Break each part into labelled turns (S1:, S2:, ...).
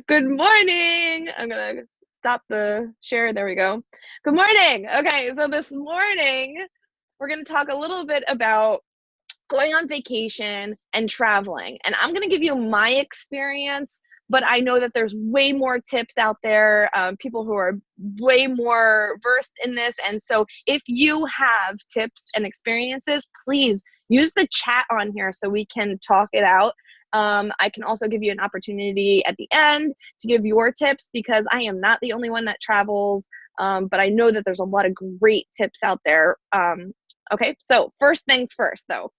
S1: Good morning. I'm gonna stop the share. There we go. Good morning. Okay, so this morning we're gonna talk a little bit about going on vacation and traveling. And I'm going to give you my experience, but I know that there's way more tips out there, people who are way more versed in this. And so if you have tips and experiences, please use the chat on here so we can talk it out. I can also give you an opportunity at the end to give your tips because I am not the only one that travels, but I know that there's a lot of great tips out there. Okay, so first things first, though.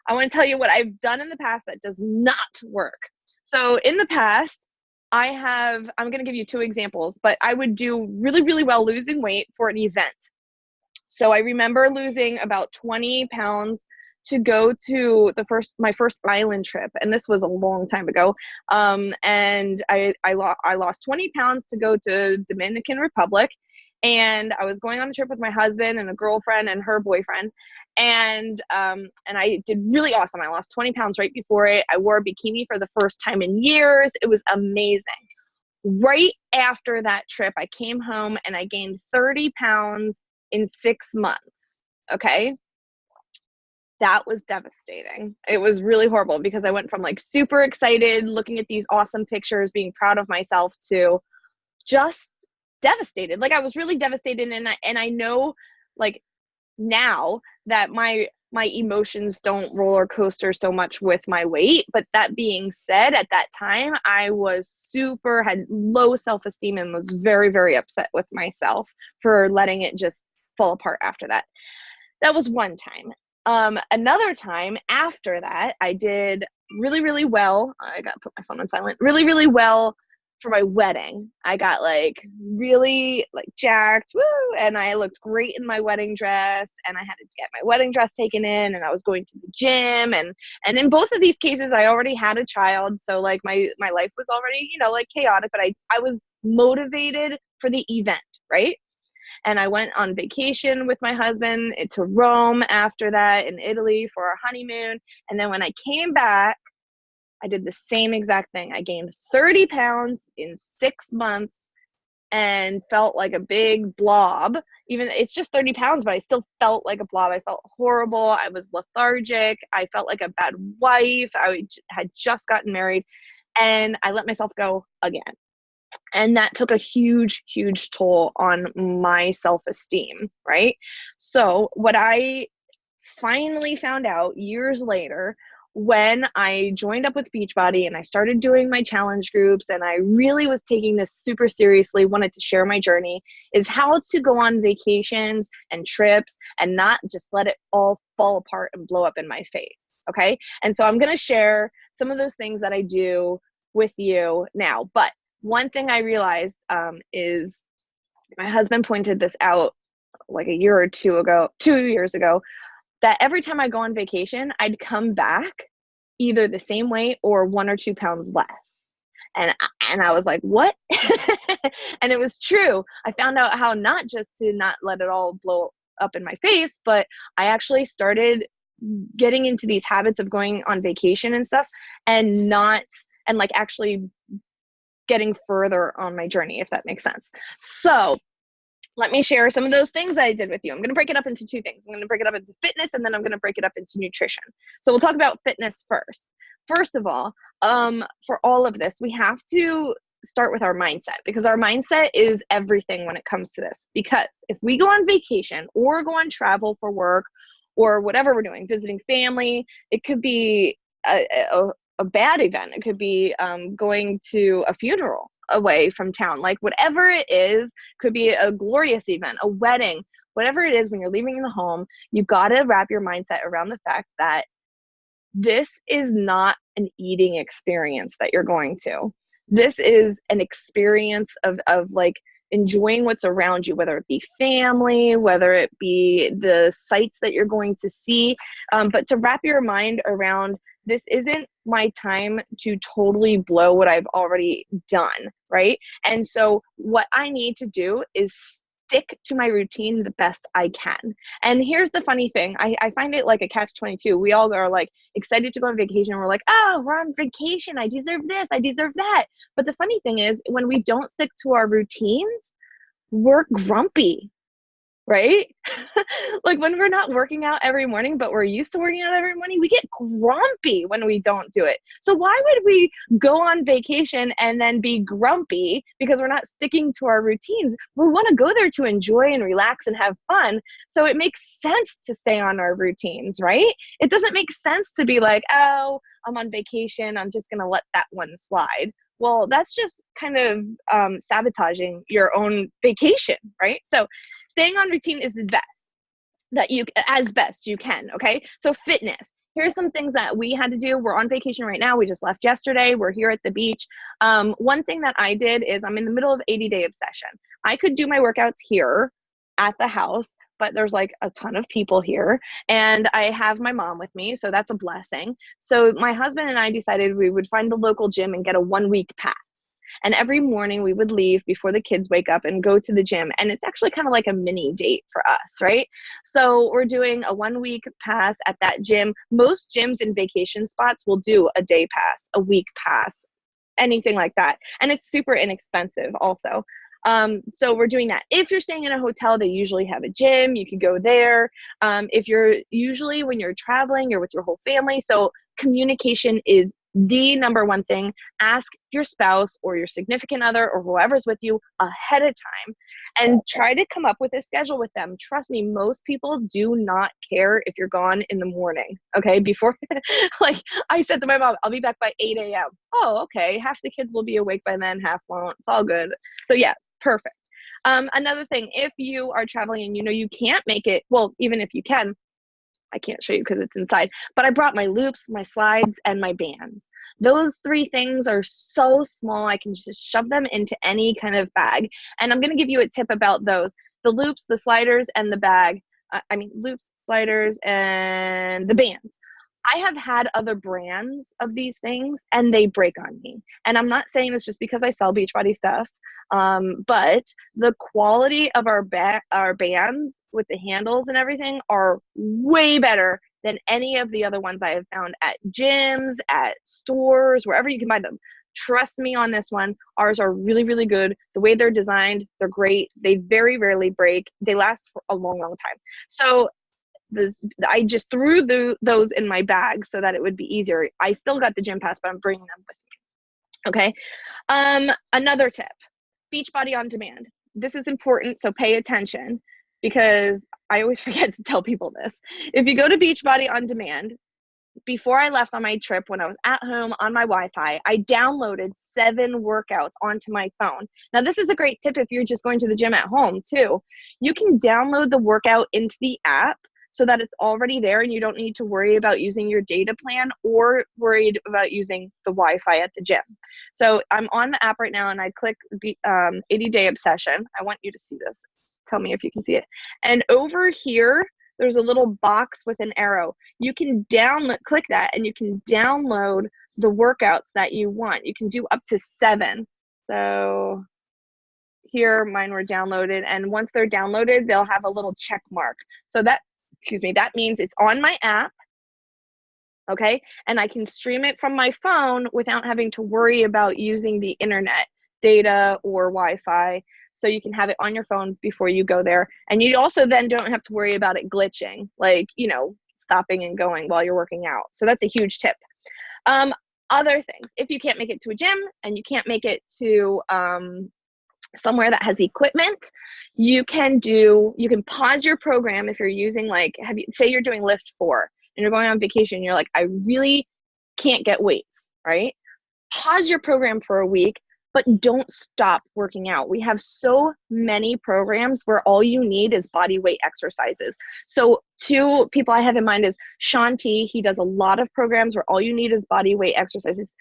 S1: I want to tell you what I've done in the past that does not work. So in the past, I'm going to give you two examples, but I would do really, really well losing weight for an event. So I remember losing about 20 pounds to go to my first island trip. And this was a long time ago. And I lost 20 pounds to go to Dominican Republic. And I was going on a trip with my husband and a girlfriend and her boyfriend. And I did really awesome. I lost 20 pounds right before it. I wore a bikini for the first time in years. It was amazing. Right after that trip, I came home and I gained 30 pounds in 6 months. Okay. That was devastating. It was really horrible because I went from like super excited, looking at these awesome pictures, being proud of myself, to just devastated. Like I was really devastated. And I know like now that my emotions don't roller coaster so much with my weight. But that being said, at that time, I had low self-esteem and was very, very upset with myself for letting it just fall apart after that. That was one time. Another time after that, I did really, really well. I got to put my phone on silent. Really, really well for my wedding. I got like really like jacked, woo, and I looked great in my wedding dress, and I had to get my wedding dress taken in, and I was going to the gym, and in both of these cases I already had a child, so like my life was already, like chaotic, but I was motivated for the event, right? And I went on vacation with my husband to Rome after that, in Italy for our honeymoon. And then when I came back, I did the same exact thing. I gained 30 pounds in 6 months and felt like a big blob. Even it's just 30 pounds, but I still felt like a blob. I felt horrible. I was lethargic. I felt like a bad wife. I had just gotten married, and I let myself go again. And that took a huge, huge toll on my self-esteem, right? So what I finally found out years later, when I joined up with Beachbody and I started doing my challenge groups and I really was taking this super seriously, wanted to share my journey, is how to go on vacations and trips and not just let it all fall apart and blow up in my face, okay? And so I'm going to share some of those things that I do with you now. But one thing I realized is my husband pointed this out like 2 years ago, that every time I go on vacation, I'd come back either the same weight or 1 or 2 pounds less. And I was like, what? And it was true. I found out how not just to not let it all blow up in my face, but I actually started getting into these habits of going on vacation and stuff and like actually getting further on my journey, if that makes sense. So let me share some of those things that I did with you. I'm going to break it up into two things. I'm going to break it up into fitness, and then I'm going to break it up into nutrition. So we'll talk about fitness first. First of all, for all of this, we have to start with our mindset, because our mindset is everything when it comes to this. Because if we go on vacation or go on travel for work or whatever we're doing, visiting family, it could be a bad event. It could be going to a funeral away from town, like whatever it is, could be a glorious event, a wedding, whatever it is. When you're leaving the home, you got to wrap your mindset around the fact that this is not an eating experience that you're going to. This is an experience of like enjoying what's around you, whether it be family, whether it be the sights that you're going to see, but to wrap your mind around, this isn't my time to totally blow what I've already done, right? And so what I need to do is stick to my routine the best I can. And here's the funny thing. I find it like a catch-22. We all are like excited to go on vacation. We're like, oh, we're on vacation. I deserve this. I deserve that. But the funny thing is when we don't stick to our routines, we're grumpy, right? Like when we're not working out every morning, but we're used to working out every morning, we get grumpy when we don't do it. So why would we go on vacation and then be grumpy because we're not sticking to our routines? We want to go there to enjoy and relax and have fun. So it makes sense to stay on our routines, right? It doesn't make sense to be like, oh, I'm on vacation, I'm just going to let that one slide. Well, that's just kind of sabotaging your own vacation, right? So staying on routine is the best as best you can. Okay. So fitness, here's some things that we had to do. We're on vacation right now. We just left yesterday. We're here at the beach. One thing that I did is I'm in the middle of 80-day obsession. I could do my workouts here at the house, but there's like a ton of people here and I have my mom with me. So that's a blessing. So my husband and I decided we would find the local gym and get a 1-week pass. And every morning we would leave before the kids wake up and go to the gym. And it's actually kind of like a mini date for us, right? So we're doing a 1-week pass at that gym. Most gyms in vacation spots will do a day pass, a week pass, anything like that. And it's super inexpensive also. So we're doing that. If you're staying in a hotel, they usually have a gym. You can go there. If you're usually when you're traveling, you're with your whole family. So communication is the number one thing. Ask your spouse or your significant other or whoever's with you ahead of time and try to come up with a schedule with them. Trust me, most people do not care if you're gone in the morning. Okay. Before, like I said to my mom, I'll be back by 8 a.m. Oh, okay. Half the kids will be awake by then, half won't. It's all good. So yeah, perfect. Another thing, if you are traveling and you know you can't make it, well, even if you can, I can't show you because it's inside, but I brought my loops, my slides, and my bands. Those 3 things are so small, I can just shove them into any kind of bag. And I'm going to give you a tip about those. The loops, the sliders, and the bag. Loops, sliders, and the bands. I have had other brands of these things and they break on me. And I'm not saying this just because I sell Beachbody stuff, but the quality of our bands with the handles and everything are way better than any of the other ones I have found at gyms, at stores, wherever you can buy them. Trust me on this one. Ours are really, really good. The way they're designed, they're great. They very rarely break. They last for a long, long time. So I just threw those in my bag so that it would be easier. I still got the gym pass, but I'm bringing them with me. Okay. Another tip, Beachbody on demand. This is important, so pay attention because I always forget to tell people this. If you go to Beachbody on demand, before I left on my trip, when I was at home on my Wi-Fi, I downloaded 7 workouts onto my phone. Now, this is a great tip if you're just going to the gym at home too. You can download the workout into the app so that it's already there and you don't need to worry about using your data plan or worried about using the Wi-Fi at the gym. So I'm on the app right now and I click 80-day obsession. I want you to see this. Tell me if you can see it. And over here, there's a little box with an arrow. You can click that and you can download the workouts that you want. You can do up to 7. So here, mine were downloaded. And once they're downloaded, they'll have a little check mark. So that means it's on my app, okay? And I can stream it from my phone without having to worry about using the internet data or Wi-Fi. So you can have it on your phone before you go there. And you also then don't have to worry about it glitching, like, stopping and going while you're working out. So that's a huge tip. Other things, if you can't make it to a gym and you can't make it to somewhere that has equipment, you can pause your program if you're using say you're doing Lift 4 and you're going on vacation, you're like, I really can't get weights, right? Pause your program for a week, but don't stop working out. We have so many programs where all you need is body weight exercises. So 2 people I have in mind is Shaun T. He does a lot of programs where all you need is body weight exercises.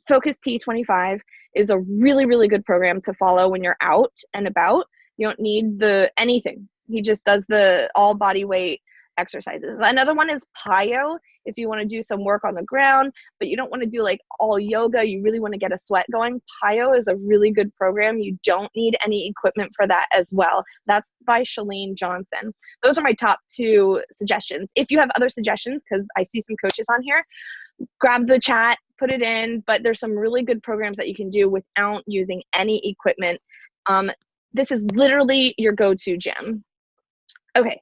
S1: Focus T25 is a really, really good program to follow when you're out and about. You don't need anything. He just does the all body weight exercises. Another one is PiYo. if you want to do some work on the ground, but you don't want to do like all yoga, you really want to get a sweat going, PiYo is a really good program. You don't need any equipment for that as well. That's by Chalene Johnson. Those are my top 2 suggestions. If you have other suggestions, because I see some coaches on here, grab the chat, put it in, but there's some really good programs that you can do without using any equipment. This is literally your go-to gym. Okay.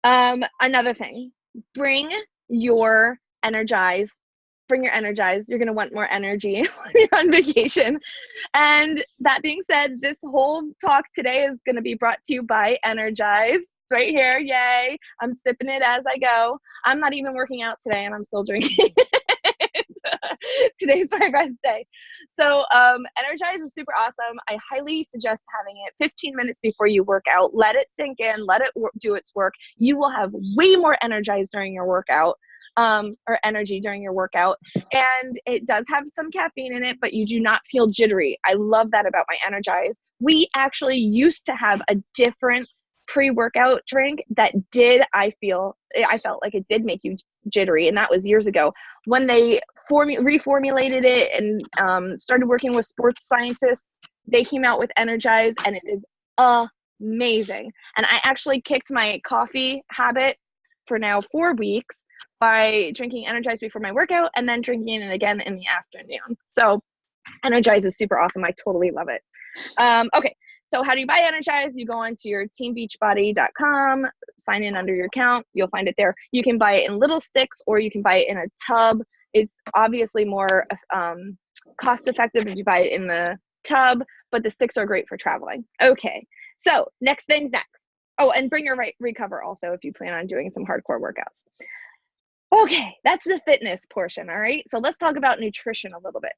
S1: Another thing, bring your Energize. You're going to want more energy when you're on vacation. And that being said, this whole talk today is going to be brought to you by Energize. It's right here. Yay. I'm sipping it as I go. I'm not even working out today and I'm still drinking. Today's my rest day. So Energize is super awesome. I highly suggest having it 15 minutes before you work out. Let it sink in, let it do its work. You will have way more energized during your workout, or energy during your workout. And it does have some caffeine in it, but you do not feel jittery. I love that about my Energize. We actually used to have a different pre-workout drink that I felt like it did make you jittery, and that was years ago when they reformulated it and started working with sports scientists. They came out with Energize, and it is amazing. And I actually kicked my coffee habit for now 4 weeks by drinking Energize before my workout and then drinking it again in the afternoon. So Energize is super awesome. I totally love it. Okay. So how do you buy Energize? You go onto your teambeachbody.com, sign in under your account. You'll find it there. You can buy it in little sticks or you can buy it in a tub. It's obviously more cost effective if you buy it in the tub, but the sticks are great for traveling. Okay, so next thing's next. Oh, and bring your recover also if you plan on doing some hardcore workouts. Okay, that's the fitness portion, all right? So let's talk about nutrition a little bit.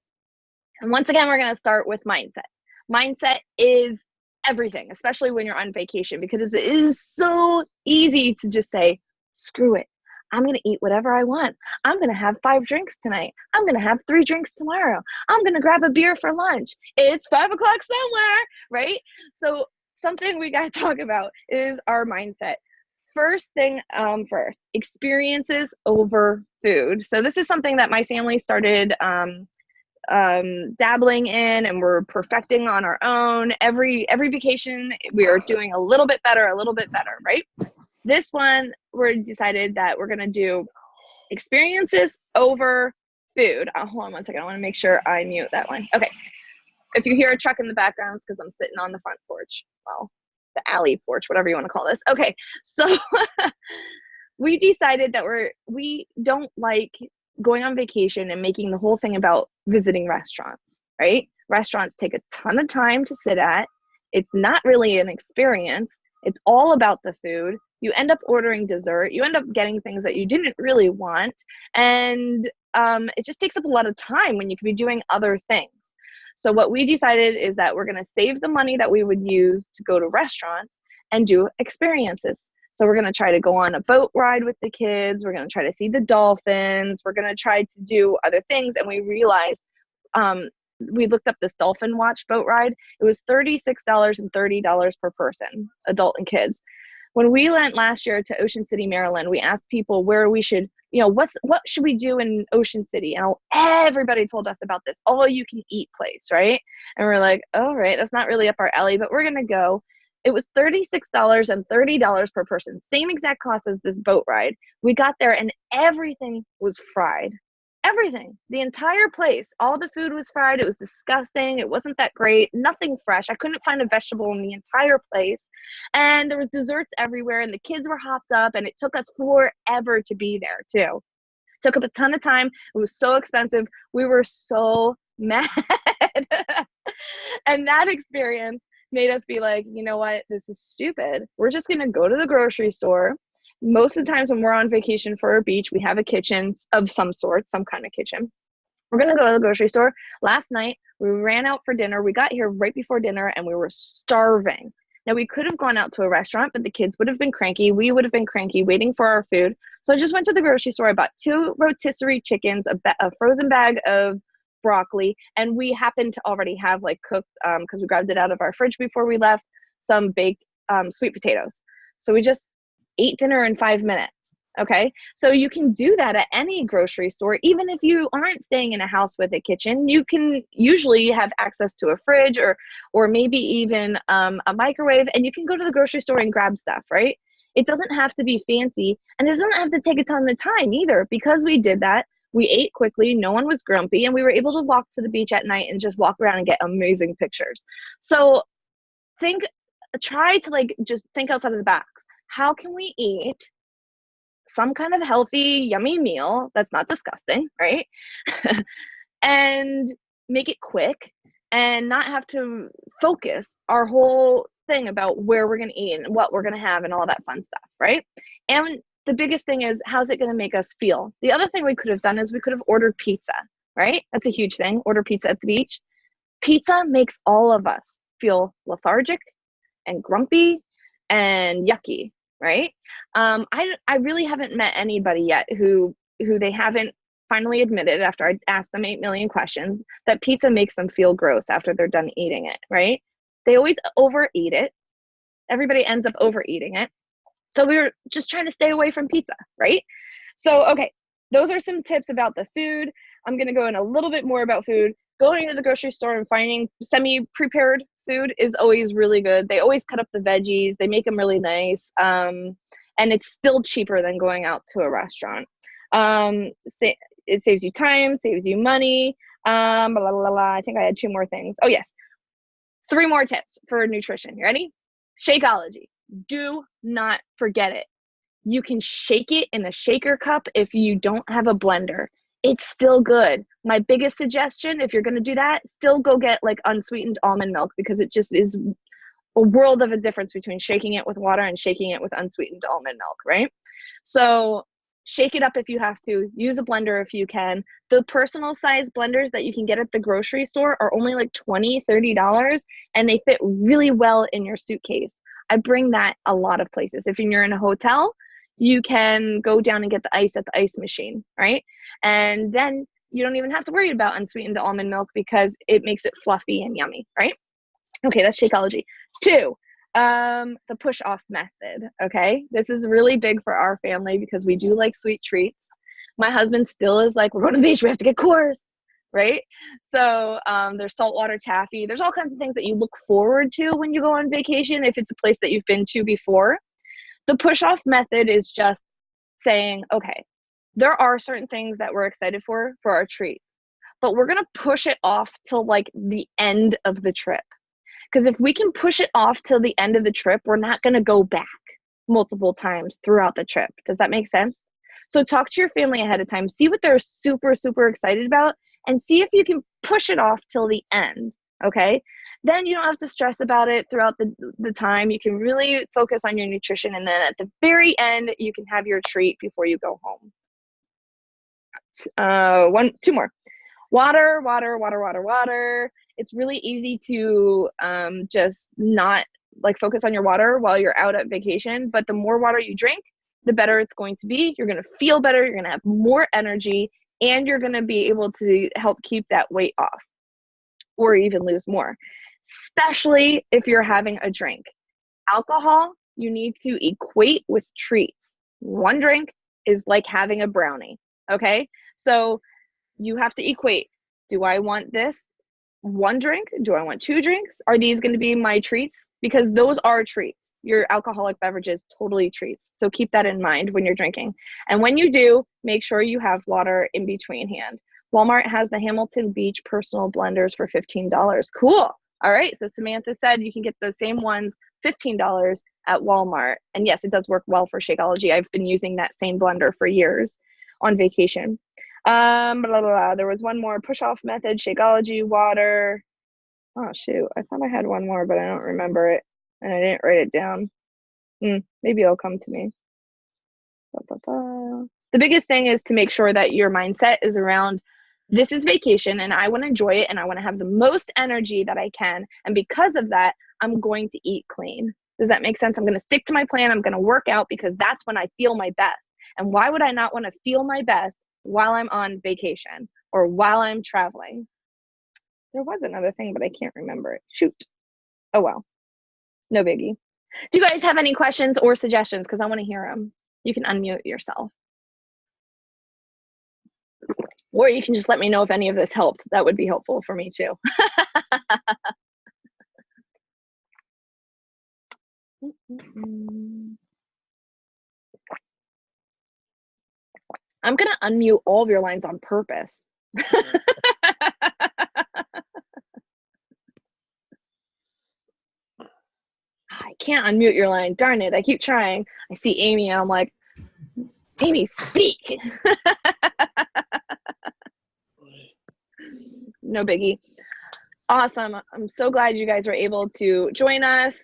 S1: And once again, we're gonna start with mindset. Mindset is everything, especially when you're on vacation, because it is so easy to just say, screw it. I'm going to eat whatever I want. I'm going to have 5 drinks tonight. I'm going to have 3 drinks tomorrow. I'm going to grab a beer for lunch. It's 5 o'clock somewhere, right? So something we got to talk about is our mindset. First thing first, experiences over food. So this is something that my family started dabbling in, and we're perfecting on our own. Every vacation we are doing a little bit better, right? This one, we decided that we're gonna do experiences over food. Hold on one second, I want to make sure I mute that one. Okay, if you hear a truck in the background, it's because I'm sitting on the front porch, well, the alley porch, whatever you want to call this. Okay, so we decided that we don't like going on vacation and making the whole thing about visiting restaurants, right? Restaurants take a ton of time to sit at. It's not really an experience. It's all about the food. You end up ordering dessert. You end up getting things that you didn't really want. And it just takes up a lot of time when you could be doing other things. So what we decided is that we're going to save the money that we would use to go to restaurants and do experiences. So we're going to try to go on a boat ride with the kids. We're going to try to see the dolphins. We're going to try to do other things. And we realized, we looked up this Dolphin Watch boat ride. It was $36 and $30 per person, adult and kids. When we went last year to Ocean City, Maryland, we asked people where we should, what should we do in Ocean City? And everybody told us about this all you can eat place, right? And we're like, all right, that's not really up our alley, but we're going to go. It was $36 and $30 per person, same exact cost as this boat ride. We got there and everything was fried. Everything, the entire place, all the food was fried. It was disgusting. It wasn't that great. Nothing fresh. I couldn't find a vegetable in the entire place. And there was desserts everywhere and the kids were hopped up and it took us forever to be there too. Took up a ton of time. It was so expensive. We were so mad. And that experience made us be like, you know what? This is stupid. We're just going to go to the grocery store. Most of the times when we're on vacation for a beach, we have a kitchen of some sort, some kind of kitchen. We're going to go to the grocery store. Last night, we ran out for dinner. We got here right before dinner and we were starving. Now, we could have gone out to a restaurant, but the kids would have been cranky. We would have been cranky waiting for our food. So I just went to the grocery store. I bought 2 rotisserie chickens, a frozen bag of broccoli, and we happened to already have like cooked, because we grabbed it out of our fridge before we left, some baked sweet potatoes. So we just ate dinner in 5 minutes. Okay, so you can do that at any grocery store. Even if you aren't staying in a house with a kitchen, you can usually have access to a fridge or maybe even a microwave, and you can go to the grocery store and grab stuff, right? It doesn't have to be fancy, and it doesn't have to take a ton of time either. Because we did that, we ate quickly, no one was grumpy, and we were able to walk to the beach at night and just walk around and get amazing pictures. So think, try to like just think outside of the box. How can we eat some kind of healthy, yummy meal that's not disgusting, right? And make it quick and not have to focus our whole thing about where we're going to eat and what we're going to have and all that fun stuff, right? And the biggest thing is, how's it going to make us feel? The other thing we could have done is we could have ordered pizza, right? That's a huge thing. Order pizza at the beach. Pizza makes all of us feel lethargic and grumpy and yucky, right? I really haven't met anybody yet who they haven't finally admitted, after I asked them 8 million questions, that pizza makes them feel gross after they're done eating it, right? They always overeat it. Everybody ends up overeating it. So we were just trying to stay away from pizza, right? So, okay, those are some tips about the food. I'm going to go in a little bit more about food. Going to the grocery store and finding semi-prepared food is always really good. They always cut up the veggies. They make them really nice. And it's still cheaper than going out to a restaurant. It saves you time, saves you money. Blah, blah, blah, blah. I think I had 2 more things. Oh, yes. 3 more tips for nutrition. You ready? Shakeology. Do not forget it. You can shake it in a shaker cup if you don't have a blender. It's still good. My biggest suggestion, if you're going to do that, still go get like unsweetened almond milk, because it just is a world of a difference between shaking it with water and shaking it with unsweetened almond milk, right? So shake it up if you have to. Use a blender if you can. The personal size blenders that you can get at the grocery store are only like $20, $30, and they fit really well in your suitcase. I bring that a lot of places. If you're in a hotel, you can go down and get the ice at the ice machine, right? And then you don't even have to worry about unsweetened almond milk because it makes it fluffy and yummy, right? Okay, that's Shakeology. 2, the push-off method, okay? This is really big for our family because we do like sweet treats. My husband still is like, we're going to the beach, we have to get course, right? So there's saltwater taffy. There's all kinds of things that you look forward to when you go on vacation if it's a place that you've been to before. The push-off method is just saying, okay, there are certain things that we're excited for our treat, but we're going to push it off till like the end of the trip. Because if we can push it off till the end of the trip, we're not going to go back multiple times throughout the trip. Does that make sense? So talk to your family ahead of time. See what they're super, super excited about, and see if you can push it off till the end, okay? Then you don't have to stress about it throughout the time. You can really focus on your nutrition, and then at the very end, you can have your treat before you go home. 2 more. Water, water, water, water, water. It's really easy to just not like focus on your water while you're out at vacation, but the more water you drink, the better it's going to be. You're going to feel better, you're going to have more energy, and you're going to be able to help keep that weight off or even lose more, especially if you're having a drink. Alcohol, you need to equate with treats. 1 drink is like having a brownie, okay? So you have to equate. Do I want this 1 drink? Do I want 2 drinks? Are these going to be my treats? Because those are treats. Your alcoholic beverages, totally treats. So keep that in mind when you're drinking. And when you do, make sure you have water in between hand. Walmart has the Hamilton Beach personal blenders for $15. Cool. All right. So Samantha said you can get the same ones, $15 at Walmart. And yes, it does work well for Shakeology. I've been using that same blender for years on vacation. Blah, blah, blah. There was 1 more push-off method, Shakeology, water. Oh, shoot. I thought I had 1 more, but I don't remember it. And I didn't write it down. Maybe it'll come to me. The biggest thing is to make sure that your mindset is around, this is vacation and I want to enjoy it and I want to have the most energy that I can. And because of that, I'm going to eat clean. Does that make sense? I'm going to stick to my plan. I'm going to work out because that's when I feel my best. And why would I not want to feel my best while I'm on vacation or while I'm traveling? There was another thing, but I can't remember it. Shoot. Oh, well. No biggie. Do you guys have any questions or suggestions? Because I want to hear them. You can unmute yourself. Or you can just let me know if any of this helped. That would be helpful for me too. I'm going to unmute all of your lines on purpose. I can't unmute your line. Darn it. I keep trying. I see Amy and I'm like, Amy, speak. No biggie. Awesome. I'm so glad you guys were able to join us.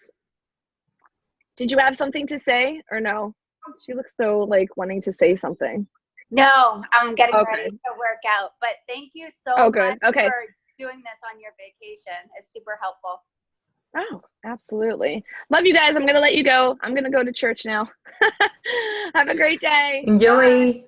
S1: Did you have something to say or no? She looks so like wanting to say something.
S2: No, I'm getting ready to work out, but thank you so much for doing this on your vacation. It's super helpful.
S1: Oh, absolutely. Love you guys. I'm going to let you go. I'm going to go to church now. Have a great day.
S3: Enjoy. Bye.